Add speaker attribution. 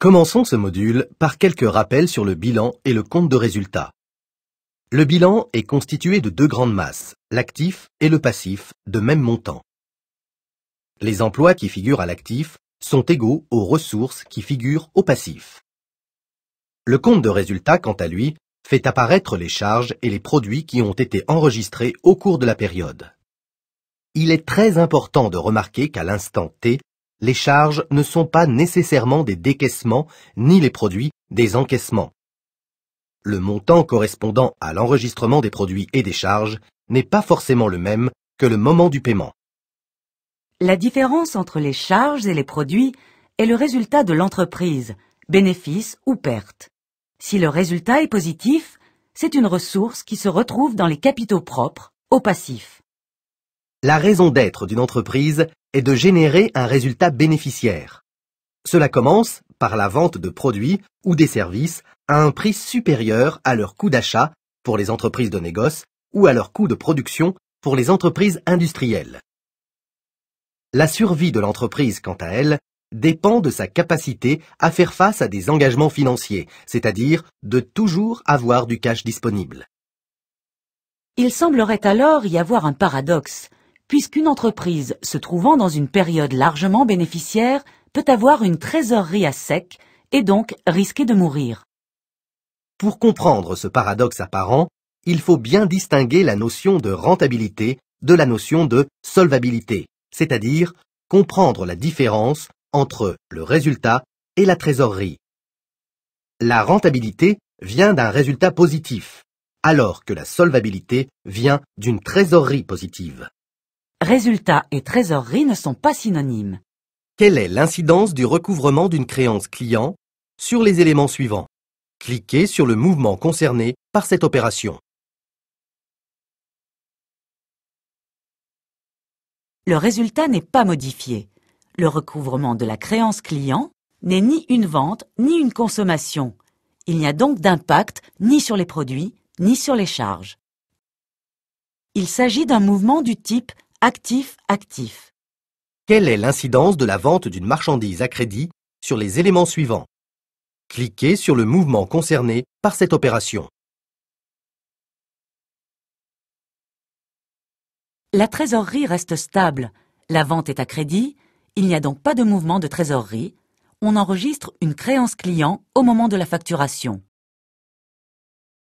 Speaker 1: Commençons ce module par quelques rappels sur le bilan et le compte de résultat. Le bilan est constitué de deux grandes masses, l'actif et le passif, de même montant. Les emplois qui figurent à l'actif sont égaux aux ressources qui figurent au passif. Le compte de résultat, quant à lui, fait apparaître les charges et les produits qui ont été enregistrés au cours de la période. Il est très important de remarquer qu'à l'instant T, les charges ne sont pas nécessairement des décaissements ni les produits des encaissements. Le montant correspondant à l'enregistrement des produits et des charges n'est pas forcément le même que le moment du paiement.
Speaker 2: La différence entre les charges et les produits est le résultat de l'entreprise, bénéfice ou perte. Si le résultat est positif, c'est une ressource qui se retrouve dans les capitaux propres, au passif.
Speaker 1: La raison d'être d'une entreprise est de générer un résultat bénéficiaire. Cela commence par la vente de produits ou des services à un prix supérieur à leur coût d'achat pour les entreprises de négoce ou à leur coût de production pour les entreprises industrielles. La survie de l'entreprise, quant à elle, dépend de sa capacité à faire face à des engagements financiers, c'est-à-dire de toujours avoir du cash disponible.
Speaker 2: Il semblerait alors y avoir un paradoxe, puisqu'une entreprise se trouvant dans une période largement bénéficiaire peut avoir une trésorerie à sec et donc risquer de mourir.
Speaker 1: Pour comprendre ce paradoxe apparent, il faut bien distinguer la notion de rentabilité de la notion de solvabilité, c'est-à-dire comprendre la différence entre le résultat et la trésorerie. La rentabilité vient d'un résultat positif, alors que la solvabilité vient d'une trésorerie positive.
Speaker 2: Résultat et trésorerie ne sont pas synonymes.
Speaker 1: Quelle est l'incidence du recouvrement d'une créance client sur les éléments suivants? Cliquez sur le mouvement concerné par cette opération.
Speaker 2: Le résultat n'est pas modifié. Le recouvrement de la créance client n'est ni une vente ni une consommation. Il n'y a donc d'impact ni sur les produits ni sur les charges. Il s'agit d'un mouvement du type actif-actif.
Speaker 1: Quelle est l'incidence de la vente d'une marchandise à crédit sur les éléments suivants? Cliquez sur le mouvement concerné par cette opération.
Speaker 2: La trésorerie reste stable. La vente est à crédit. Il n'y a donc pas de mouvement de trésorerie. On enregistre une créance client au moment de la facturation.